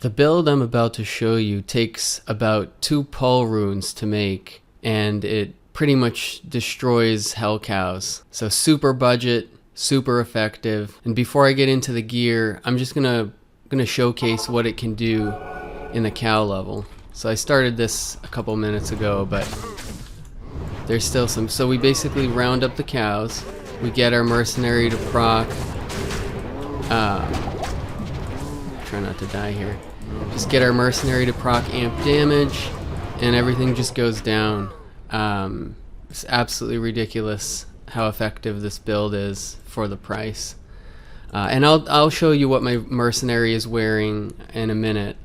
The build I'm about to show you takes about 2 Pul runes to make, and it pretty much destroys Hell Cows. So super budget, super effective. And before I get into the gear, I'm just gonna showcase what it can do in the cow level. So I started this a couple minutes ago, but there's still some. So we basically round up the cows. We get our mercenary to proc. Try not to die here. Just get our mercenary to proc amp damage, and everything just goes down. It's absolutely ridiculous how effective this build is for the price. And I'll show you what my mercenary is wearing in a minute.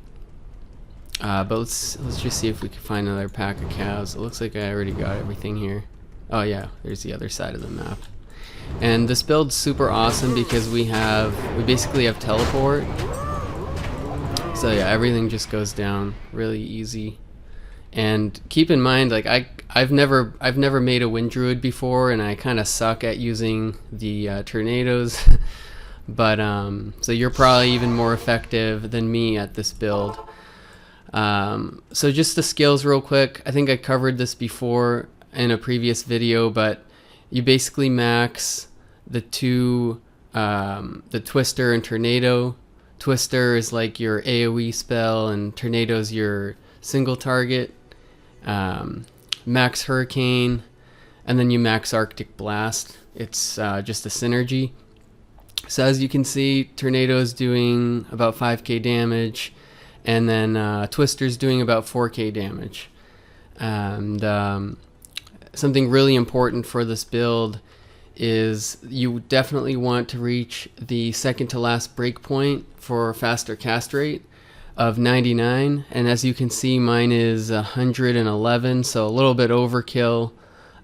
But let's just see if we can find another pack of cows. It looks like I already got everything here. Oh yeah, there's the other side of the map. And this build's super awesome because we basically have teleport. So yeah, everything just goes down really easy. And keep in mind, like I've never made a wind druid before, and I kind of suck at using the tornadoes. But so you're probably even more effective than me at this build. So just the skills real quick. I think I covered this before in a previous video, but you basically max the Twister and Tornado. Twister is like your AoE spell, and Tornado's your single target. Max Hurricane, and then you max Arctic Blast. It's just a synergy. So as you can see, Tornado's doing about 5k damage, and then Twister's doing about 4k damage. And something really important for this build is you definitely want to reach the second to last breakpoint for faster cast rate of 99, and as you can see, mine is 111, so a little bit overkill,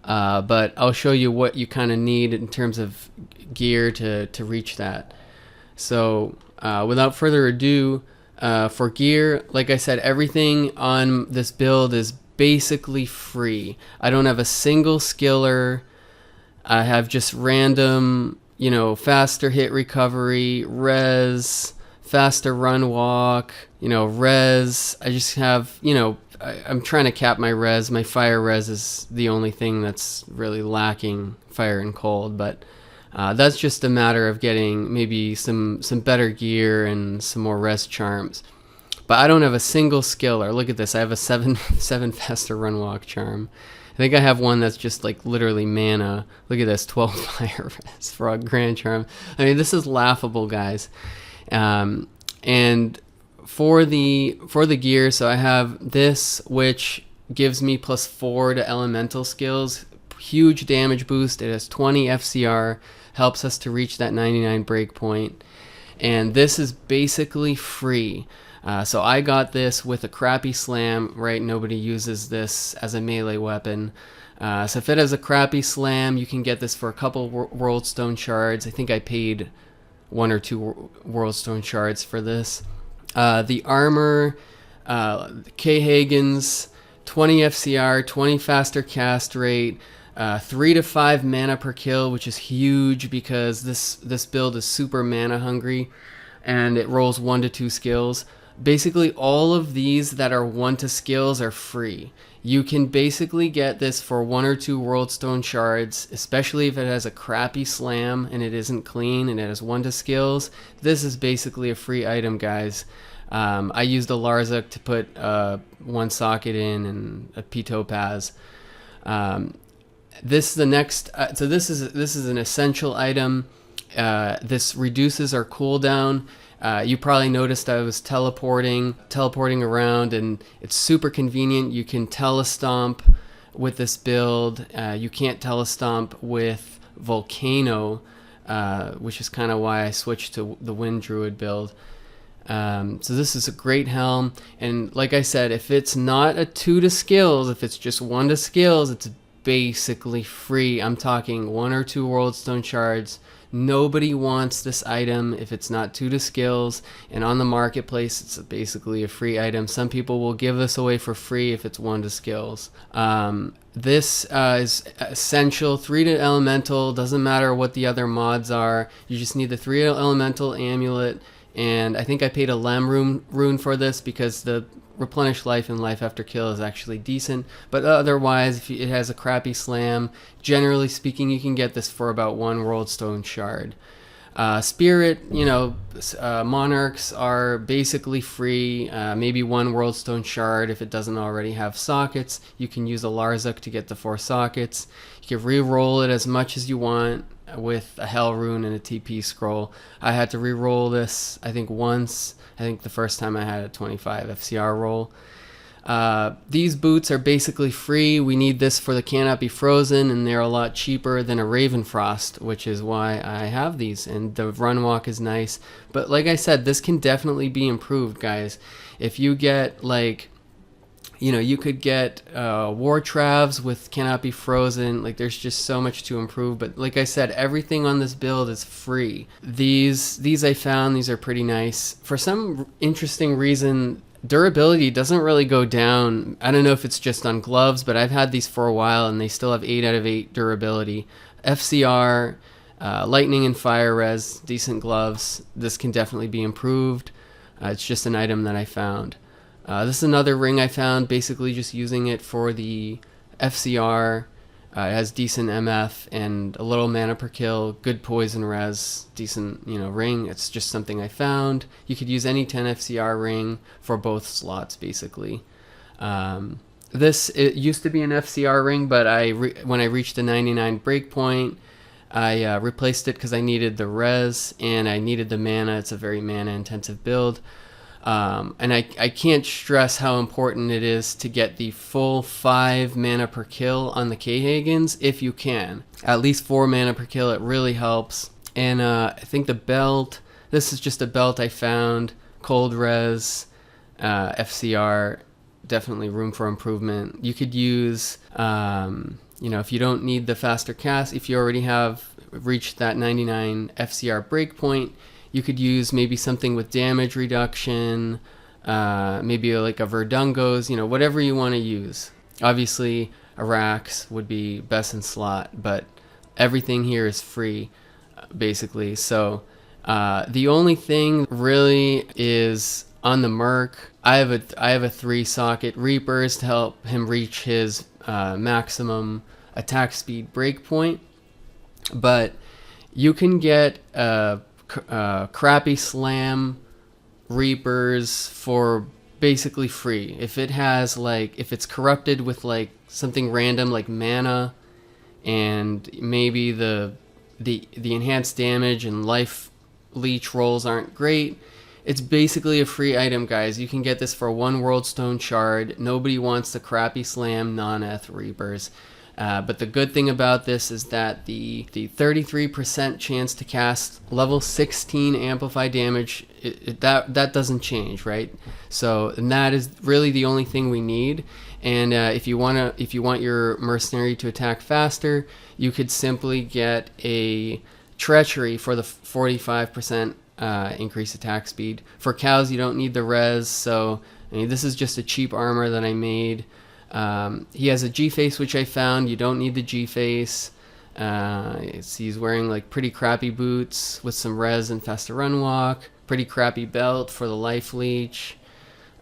but I'll show you what you kind of need in terms of gear to reach that. So without further ado, for gear, like I said, everything on this build is basically free. I don't have a single skiller. I have just random, faster hit recovery, res, faster run walk, res. I just have, I'm trying to cap my res. My fire res is the only thing that's really lacking, fire and cold, but that's just a matter of getting maybe some better gear and some more res charms. But I don't have a single skiller. Look at this. I have a 7 faster run walk charm. I think I have one that's just like literally mana. Look at this, 12 fire res frog grand charm. I mean, this is laughable, guys. And for the gear, so I have this, which gives me +4 to elemental skills. Huge damage boost. It has 20 FCR, helps us to reach that 99 breakpoint. And this is basically free. So I got this with a crappy slam, right? Nobody uses this as a melee weapon. So if it has a crappy slam, you can get this for a couple World Stone shards. I think I paid 1 or 2 World Stone shards for this. The armor, K-Hagen's, 20 FCR, 20 faster cast rate, 3 to 5 mana per kill, which is huge because this build is super mana hungry, and it rolls 1 to 2 skills. Basically all of these that are 1 to skills are free. You can basically get this for 1 or 2 World Stone shards, especially if it has a crappy slam and it isn't clean and it has 1 to skills. This is basically a free item, guys. I used a Larzuk to put 1 socket in and a P Topaz. This is the next. So this is an essential item. This reduces our cooldown. You probably noticed I was teleporting around, and it's super convenient. You can telestomp with this build. You can't telestomp with Volcano, which is kind of why I switched to the Wind Druid build. So this is a great helm, and like I said, if it's not a 2 to skills, if it's just 1 to skills, it's basically free. I'm talking 1 or 2 World Stone shards. Nobody wants this item if it's not 2 to skills, and on the marketplace it's basically a free item. Some people will give this away for free if it's 1 to skills. This is essential. 3 to elemental, doesn't matter what the other mods are. You just need the 3 elemental amulet and I think I paid a Lem rune for this because the replenish life and life after kill is actually decent. But otherwise, if it has a crappy slam, generally speaking, you can get this for about 1 World Stone Shard. Spirit, monarchs are basically free. Maybe 1 World Stone Shard if it doesn't already have sockets. You can use a Larzuk to get the 4 sockets. You can re-roll it as much as you want with a Hell Rune and a TP scroll. I had to re-roll this, I think, once. I think the first time I had a 25 FCR roll. These boots are basically free. We need this for the Cannot Be Frozen, and they're a lot cheaper than a Ravenfrost, which is why I have these. And the run walk is nice. But like I said, this can definitely be improved, guys. If you get, like, you could get War Travs with Cannot Be Frozen. Like, there's just so much to improve. But like I said, everything on this build is free. These I found. These are pretty nice. For some interesting reason, durability doesn't really go down. I don't know if it's just on gloves, but I've had these for a while, and they still have 8 out of 8 durability. FCR, lightning and fire res, decent gloves. This can definitely be improved. It's just an item that I found. This is another ring I found, basically just using it for the FCR. It has decent MF and a little mana per kill, good poison res, decent, ring. It's just something I found. You could use any 10 FCR ring for both slots, basically. It used to be an FCR ring, but when I reached the 99 breakpoint, I replaced it because I needed the res and I needed the mana. It's a very mana-intensive build. And I can't stress how important it is to get the full 5 mana per kill on the K-Hagens if you can. At least 4 mana per kill, it really helps. And I think the belt, this is just a belt I found, cold res, FCR, definitely room for improvement. You could use, if you don't need the faster cast, if you already have reached that 99 FCR breakpoint, you could use maybe something with damage reduction, maybe like a Verdungo's, whatever you want to use. Obviously, a Rax would be best in slot, but everything here is free, basically. So the only thing really is on the Merc. I have a 3-socket Reapers to help him reach his maximum attack speed breakpoint, but you can get crappy slam Reapers for basically free if it has if it's corrupted with something random like mana, and maybe the enhanced damage and life leech rolls aren't great. It's basically a free item, guys. You can get this for 1 World Stone Shard. Nobody wants the crappy slam non-eth Reapers. But the good thing about this is that the 33% chance to cast level 16 amplify damage, that doesn't change, right? So, and that is really the only thing we need. And if you want your mercenary to attack faster, you could simply get a treachery for the 45% increased attack speed. For cows, you don't need the res, so this is just a cheap armor that I made. He has a G-face, which I found. You don't need the G-face. He's wearing pretty crappy boots with some res and faster run walk. Pretty crappy belt for the life leech.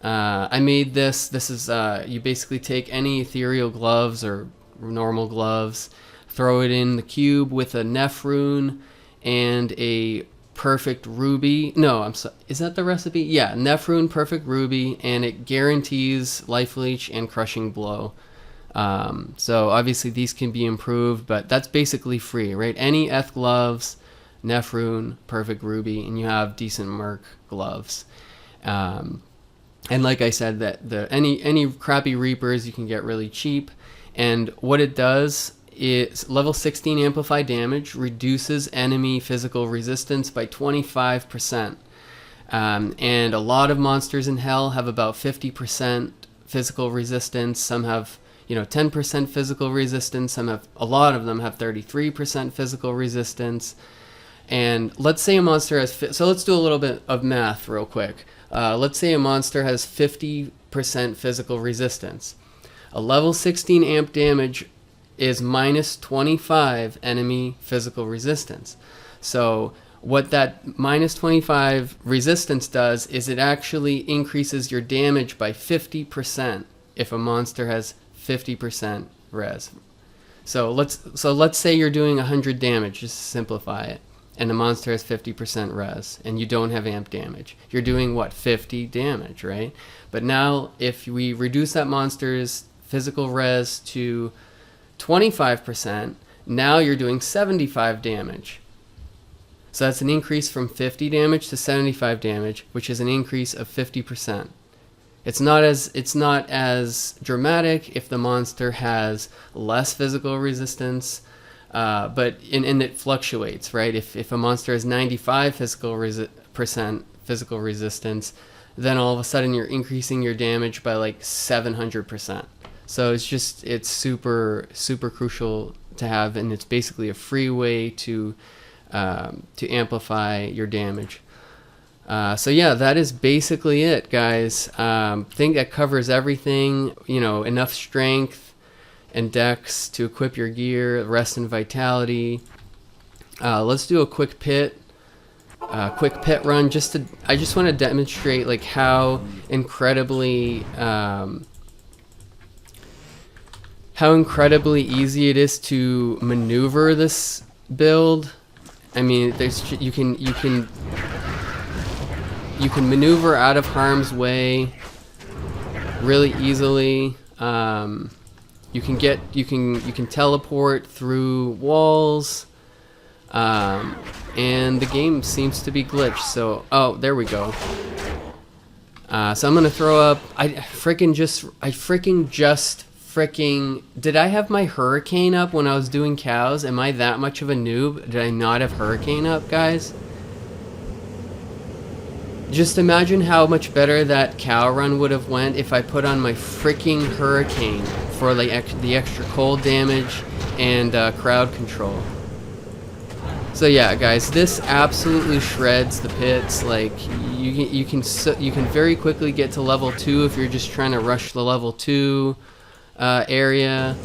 I made this. This is you basically take any ethereal gloves or normal gloves, throw it in the cube with a Neph rune and a perfect ruby. No, I'm sorry. Is that the recipe? Yeah, Neph rune, perfect ruby, and it guarantees life leech and crushing blow. So obviously these can be improved, but that's basically free, right? Any eth gloves, Neph rune, perfect ruby, and you have decent Merc gloves. And like I said, that any crappy Reapers you can get really cheap. And what it does is level 16 amplify damage, reduces enemy physical resistance by 25%. And a lot of monsters in Hell have about 50% physical resistance. Some have 10% physical resistance. A lot of them have 33% physical resistance. And let's say a monster has, so let's do a little bit of math real quick. Let's say a monster has 50% physical resistance. A level 16 amp damage is minus 25 enemy physical resistance. So what that minus 25 resistance does is it actually increases your damage by 50% if a monster has 50% res. So let's say you're doing 100 damage, just to simplify it, and the monster has 50% res, and you don't have amp damage. You're doing what, 50 damage, right? But now if we reduce that monster's physical res to 25%, now you're doing 75 damage. So that's an increase from 50 damage to 75 damage, which is an increase of 50%. It's not as dramatic if the monster has less physical resistance, but it fluctuates, right? If a monster has 95 percent physical resistance, then all of a sudden you're increasing your damage by like 700%. So it's super crucial to have, and it's basically a free way to amplify your damage. So yeah, that is basically it, guys. I think that covers everything. You know, enough strength and dex to equip your gear, rest and vitality. Let's do a quick pit run. I just want to demonstrate like how incredibly easy it is to maneuver this build. I mean, you can maneuver out of harm's way really easily. You can teleport through walls, and the game seems to be glitched. So, oh, there we go. So I'm gonna throw up. Did I have my hurricane up when I was doing cows? Am I that much of a noob? Did I not have hurricane up, guys? Just imagine how much better that cow run would have went if I put on my freaking hurricane for the extra cold damage and crowd control. So yeah, guys, this absolutely shreds the pits. Like you can very quickly get to level 2 if you're just trying to rush the level 2 area.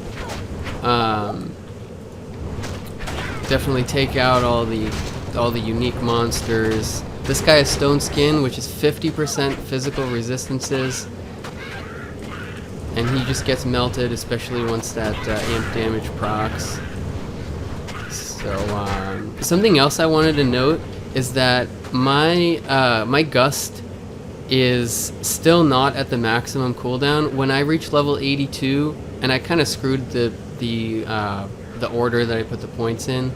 Definitely take out all the unique monsters. This guy has stone skin, which is 50% physical resistances, and he just gets melted, especially once that amp damage procs. So something else I wanted to note is that my gust is still not at the maximum cooldown. When I reach level 82, and I kind of screwed the order that I put the points in,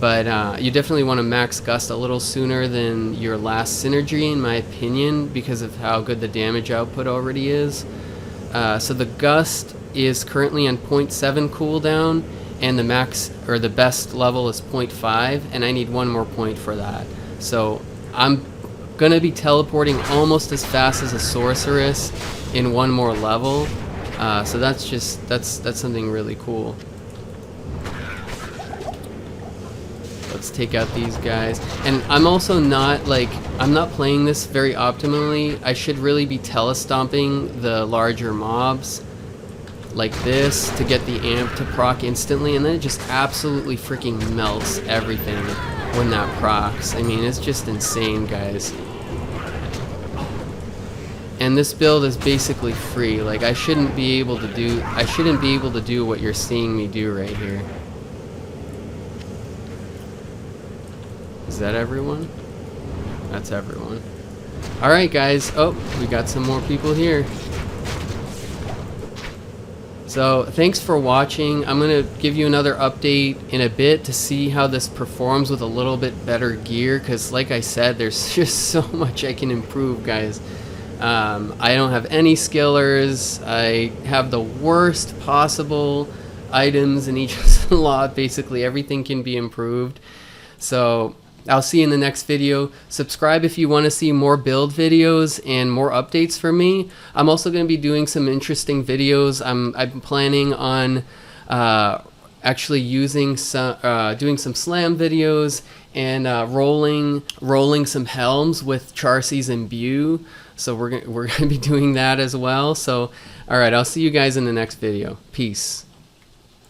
but you definitely want to max gust a little sooner than your last synergy, in my opinion, because of how good the damage output already is. So the gust is currently on 0.7 cooldown, and the max or the best level is 0.5, and I need one more point for that. So I'm gonna be teleporting almost as fast as a sorceress in one more level. So that's something really cool. Let's take out these guys. And I'm also I'm not playing this very optimally. I should really be telestomping the larger mobs like this to get the amp to proc instantly, and then it just absolutely freaking melts everything when that procs. I mean, it's just insane, guys. And this build is basically free. Like, I shouldn't be able to do what you're seeing me do right here. Is that everyone? That's everyone. Alright, guys. Oh, we got some more people here. So, thanks for watching. I'm going to give you another update in a bit to see how this performs with a little bit better gear, because like I said, there's just so much I can improve, guys. I don't have any skillers. I have the worst possible items in each slot. Basically, everything can be improved. So, I'll see you in the next video. Subscribe if you want to see more build videos and more updates from me. I'm also going to be doing some interesting videos. I'm planning on actually using doing some slam videos and rolling some helms with Charcy's imbue. So we're gonna be doing that as well. So all right, I'll see you guys in the next video. Peace.